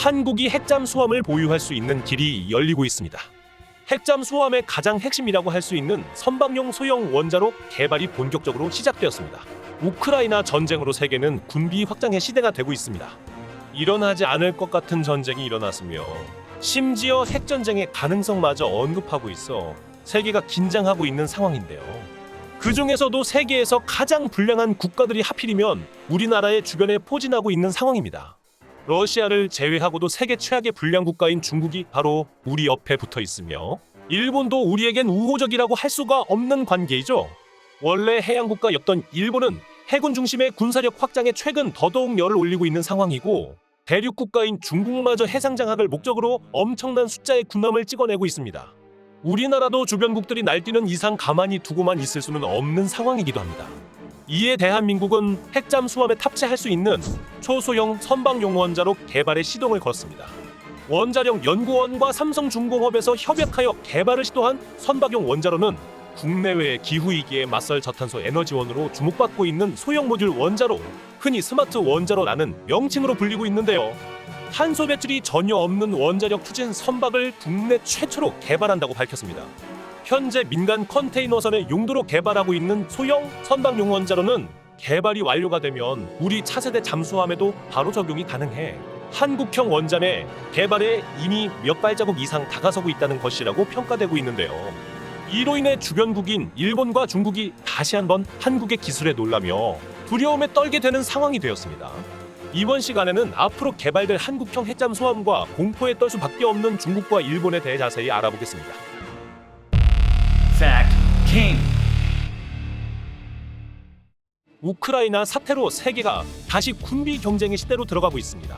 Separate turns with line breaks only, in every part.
한국이 핵잠수함을 보유할 수 있는 길이 열리고 있습니다. 핵잠수함의 가장 핵심이라고 할 수 있는 선박용 소형 원자로 개발이 본격적으로 시작되었습니다. 우크라이나 전쟁으로 세계는 군비 확장의 시대가 되고 있습니다. 일어나지 않을 것 같은 전쟁이 일어났으며 심지어 핵전쟁의 가능성마저 언급하고 있어 세계가 긴장하고 있는 상황인데요. 그 중에서도 세계에서 가장 불량한 국가들이 하필이면 우리나라의 주변에 포진하고 있는 상황입니다. 러시아를 제외하고도 세계 최악의 불량 국가인 중국이 바로 우리 옆에 붙어 있으며 일본도 우리에겐 우호적이라고 할 수가 없는 관계이죠. 원래 해양국가였던 일본은 해군 중심의 군사력 확장에 최근 더더욱 열을 올리고 있는 상황이고 대륙국가인 중국마저 해상장악을 목적으로 엄청난 숫자의 군함을 찍어내고 있습니다. 우리나라도 주변국들이 날뛰는 이상 가만히 두고만 있을 수는 없는 상황이기도 합니다. 이에 대한민국은 핵잠수함에 탑재할 수 있는 초소형 선박용 원자로 개발에 시동을 걸었습니다. 원자력 연구원과 삼성중공업에서 협약하여 개발을 시도한 선박용 원자로는 국내외 기후위기에 맞설 저탄소 에너지원으로 주목받고 있는 소형 모듈 원자로, 흔히 스마트 원자로라는 명칭으로 불리고 있는데요. 탄소 배출이 전혀 없는 원자력 추진 선박을 국내 최초로 개발한다고 밝혔습니다. 현재 민간 컨테이너선의 용도로 개발하고 있는 소형 선박용 원자로는 개발이 완료가 되면 우리 차세대 잠수함에도 바로 적용이 가능해 한국형 원잠의 개발에 이미 몇 발자국 이상 다가서고 있다는 것이라고 평가되고 있는데요. 이로 인해 주변국인 일본과 중국이 다시 한번 한국의 기술에 놀라며 두려움에 떨게 되는 상황이 되었습니다. 이번 시간에는 앞으로 개발될 한국형 핵잠수함과 공포에 떨 수밖에 없는 중국과 일본에 대해 자세히 알아보겠습니다.
Fact King.
우크라이나 사태로 세계가 다시 군비 경쟁의 시대로 들어가고 있습니다.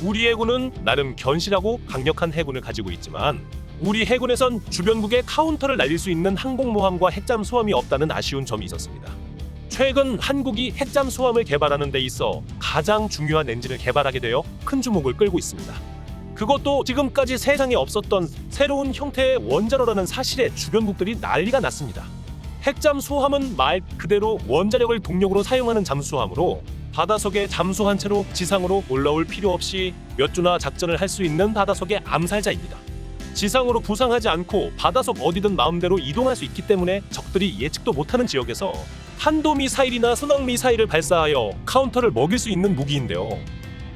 우리 해군은 나름 견실하고 강력한 해군을 가지고 있지만 우리 해군에선 주변국의 카운터를 날릴 수 있는 항공모함과 핵잠수함이 없다는 아쉬운 점이 있었습니다. 최근 한국이 핵잠수함을 개발하는 데 있어 가장 중요한 엔진을 개발하게 되어 큰 주목을 끌고 있습니다. 그것도 지금까지 세상에 없었던 새로운 형태의 원자로라는 사실에 주변국들이 난리가 났습니다. 핵잠수함은 말 그대로 원자력을 동력으로 사용하는 잠수함으로 바닷속에 잠수한 채로 지상으로 올라올 필요 없이 몇 주나 작전을 할 수 있는 바닷속의 암살자입니다. 지상으로 부상하지 않고 바닷속 어디든 마음대로 이동할 수 있기 때문에 적들이 예측도 못하는 지역에서 탄도미사일이나 순항미사일을 발사하여 카운터를 먹일 수 있는 무기인데요.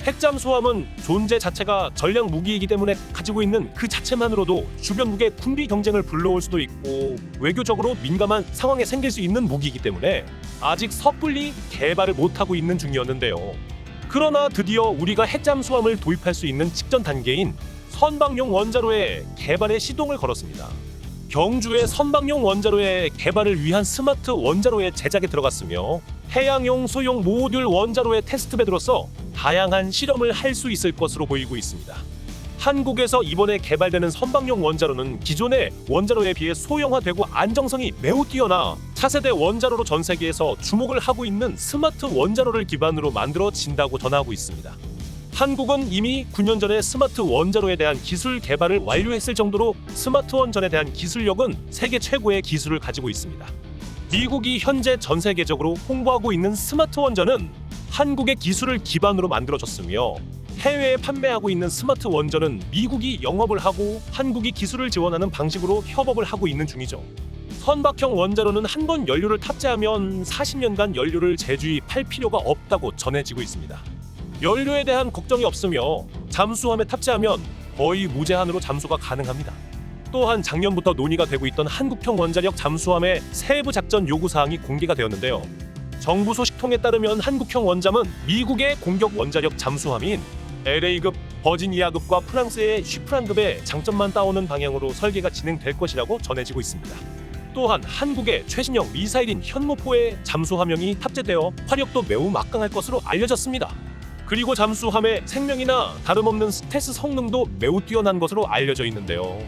핵잠수함은 존재 자체가 전략 무기이기 때문에 가지고 있는 그 자체만으로도 주변국의 군비 경쟁을 불러올 수도 있고 외교적으로 민감한 상황에 생길 수 있는 무기이기 때문에 아직 섣불리 개발을 못하고 있는 중이었는데요. 그러나 드디어 우리가 핵잠수함을 도입할 수 있는 직전 단계인 선박용 원자로의 개발에 시동을 걸었습니다. 경주의 선박용 원자로의 개발을 위한 스마트 원자로의 제작에 들어갔으며 해양용 소형 모듈 원자로의 테스트베드로서 다양한 실험을 할 수 있을 것으로 보이고 있습니다. 한국에서 이번에 개발되는 선박용 원자로는 기존의 원자로에 비해 소형화되고 안정성이 매우 뛰어나 차세대 원자로로 전 세계에서 주목을 하고 있는 스마트 원자로를 기반으로 만들어진다고 전하고 있습니다. 한국은 이미 9년 전에 스마트 원자로에 대한 기술 개발을 완료했을 정도로 스마트 원전에 대한 기술력은 세계 최고의 기술을 가지고 있습니다. 미국이 현재 전 세계적으로 홍보하고 있는 스마트 원전은 한국의 기술을 기반으로 만들어졌으며 해외에 판매하고 있는 스마트 원전은 미국이 영업을 하고 한국이 기술을 지원하는 방식으로 협업을 하고 있는 중이죠. 선박형 원자로는 한 번 연료를 탑재하면 40년간 연료를 재주입할 필요가 없다고 전해지고 있습니다. 연료에 대한 걱정이 없으며 잠수함에 탑재하면 거의 무제한으로 잠수가 가능합니다. 또한 작년부터 논의가 되고 있던 한국형 원자력 잠수함의 세부 작전 요구사항이 공개가 되었는데요. 정부 소식통에 따르면 한국형 원잠은 미국의 공격 원자력 잠수함인 LA급, 버지니아급과 프랑스의 슈프란급의 장점만 따오는 방향으로 설계가 진행될 것이라고 전해지고 있습니다. 또한 한국의 최신형 미사일인 현무포의 잠수함형이 탑재되어 화력도 매우 막강할 것으로 알려졌습니다. 그리고 잠수함의 생명이나 다름없는 스텔스 성능도 매우 뛰어난 것으로 알려져 있는데요.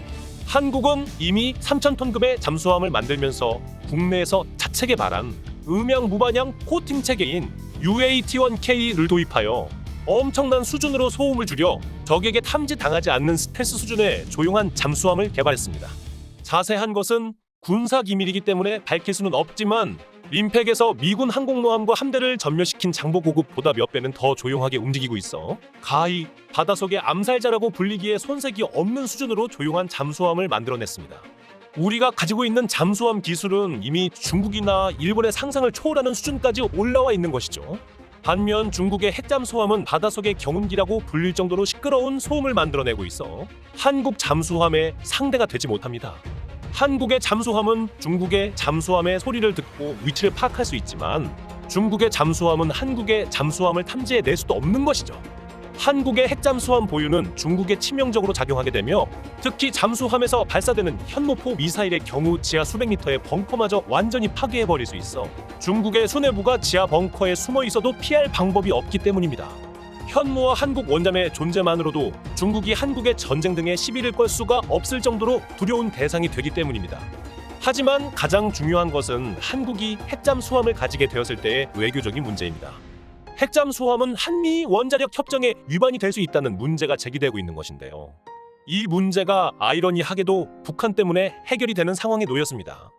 한국은 이미 3,000톤급의 잠수함을 만들면서 국내에서 자체 개발한 음양 무반향 코팅 체계인 UAT-1K를 도입하여 엄청난 수준으로 소음을 줄여 적에게 탐지당하지 않는 스텔스 수준의 조용한 잠수함을 개발했습니다. 자세한 것은 군사 기밀이기 때문에 밝힐 수는 없지만 림팩에서 미군 항공모함과 함대를 전멸시킨 장보고급보다 몇 배는 더 조용하게 움직이고 있어 가히 바닷속의 암살자라고 불리기에 손색이 없는 수준으로 조용한 잠수함을 만들어냈습니다. 우리가 가지고 있는 잠수함 기술은 이미 중국이나 일본의 상상을 초월하는 수준까지 올라와 있는 것이죠. 반면 중국의 핵잠수함은 바닷속의 경운기라고 불릴 정도로 시끄러운 소음을 만들어내고 있어 한국 잠수함의 상대가 되지 못합니다. 한국의 잠수함은 중국의 잠수함의 소리를 듣고 위치를 파악할 수 있지만 중국의 잠수함은 한국의 잠수함을 탐지해낼 수도 없는 것이죠. 한국의 핵잠수함 보유는 중국에 치명적으로 작용하게 되며 특히 잠수함에서 발사되는 현모포 미사일의 경우 지하 수백 미터의 벙커마저 완전히 파괴해버릴 수 있어 중국의 수뇌부가 지하 벙커에 숨어 있어도 피할 방법이 없기 때문입니다. 현무와 한국 원잠의 존재만으로도 중국이 한국의 전쟁 등의 시비를 걸 수가 없을 정도로 두려운 대상이 되기 때문입니다. 하지만 가장 중요한 것은 한국이 핵잠수함을 가지게 되었을 때의 외교적인 문제입니다. 핵잠수함은 한미 원자력 협정에 위반이 될 수 있다는 문제가 제기되고 있는 것인데요. 이 문제가 아이러니하게도 북한 때문에 해결이 되는 상황에 놓였습니다.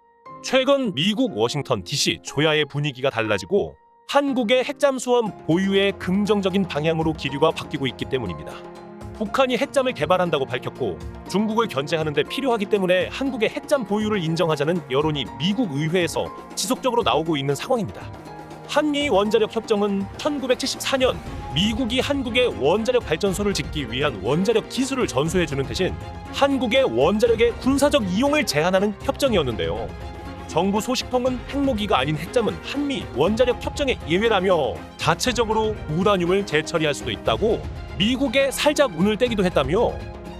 최근 미국 워싱턴 DC 조야의 분위기가 달라지고 한국의 핵잠수함 보유의 긍정적인 방향으로 기류가 바뀌고 있기 때문입니다. 북한이 핵잠을 개발한다고 밝혔고 중국을 견제하는 데 필요하기 때문에 한국의 핵잠 보유를 인정하자는 여론이 미국 의회에서 지속적으로 나오고 있는 상황입니다. 한미 원자력 협정은 1974년 미국이 한국의 원자력 발전소를 짓기 위한 원자력 기술을 전수해주는 대신 한국의 원자력의 군사적 이용을 제한하는 협정이었는데요. 정부 소식통은 핵무기가 아닌 핵잠은 한미 원자력 협정의 예외라며 자체적으로 우라늄을 재처리할 수도 있다고 미국에 살짝 운을 떼기도 했다며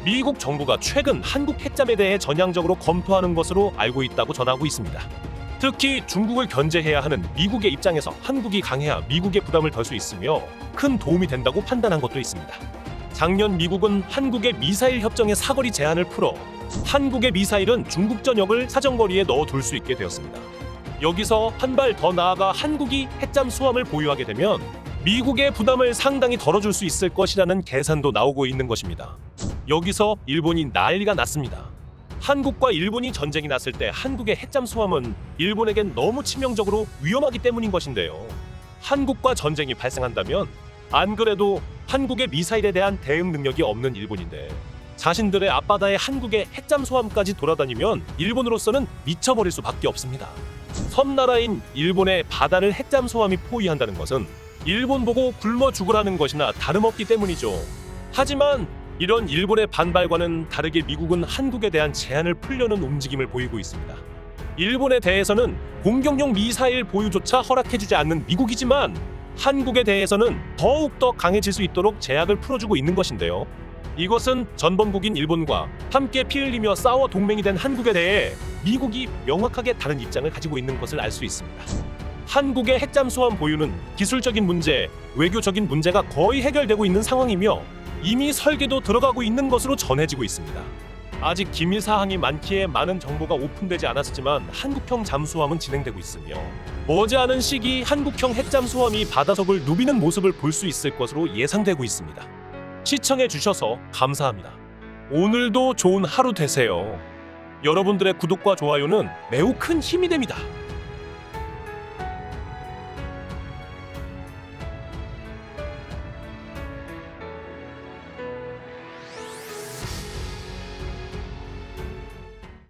미국 정부가 최근 한국 핵잠에 대해 전향적으로 검토하는 것으로 알고 있다고 전하고 있습니다. 특히 중국을 견제해야 하는 미국의 입장에서 한국이 강해야 미국의 부담을 덜 수 있으며 큰 도움이 된다고 판단한 것도 있습니다. 작년 미국은 한국의 미사일 협정의 사거리 제한을 풀어 한국의 미사일은 중국 전역을 사정거리에 넣어둘 수 있게 되었습니다. 여기서 한 발 더 나아가 한국이 핵잠수함을 보유하게 되면 미국의 부담을 상당히 덜어줄 수 있을 것이라는 계산도 나오고 있는 것입니다. 여기서 일본이 난리가 났습니다. 한국과 일본이 전쟁이 났을 때 한국의 핵잠수함은 일본에겐 너무 치명적으로 위험하기 때문인 것인데요. 한국과 전쟁이 발생한다면 안 그래도 한국의 미사일에 대한 대응 능력이 없는 일본인데 자신들의 앞바다에 한국의 핵잠수함까지 돌아다니면 일본으로서는 미쳐버릴 수밖에 없습니다. 섬나라인 일본의 바다를 핵잠수함이 포위한다는 것은 일본 보고 굶어 죽으라는 것이나 다름없기 때문이죠. 하지만 이런 일본의 반발과는 다르게 미국은 한국에 대한 제한을 풀려는 움직임을 보이고 있습니다. 일본에 대해서는 공격용 미사일 보유조차 허락해주지 않는 미국이지만 한국에 대해서는 더욱더 강해질 수 있도록 제약을 풀어주고 있는 것인데요. 이것은 전범국인 일본과 함께 피 흘리며 싸워 동맹이 된 한국에 대해 미국이 명확하게 다른 입장을 가지고 있는 것을 알 수 있습니다. 한국의 핵잠수함 보유는 기술적인 문제, 외교적인 문제가 거의 해결되고 있는 상황이며 이미 설계도 들어가고 있는 것으로 전해지고 있습니다. 아직 기밀 사항이 많기에 많은 정보가 오픈되지 않았지만 한국형 잠수함은 진행되고 있으며 머지않은 시기 한국형 핵잠수함이 바닷속을 누비는 모습을 볼 수 있을 것으로 예상되고 있습니다. 시청해 주셔서 감사합니다. 오늘도 좋은 하루 되세요. 여러분들의 구독과 좋아요는 매우 큰 힘이 됩니다.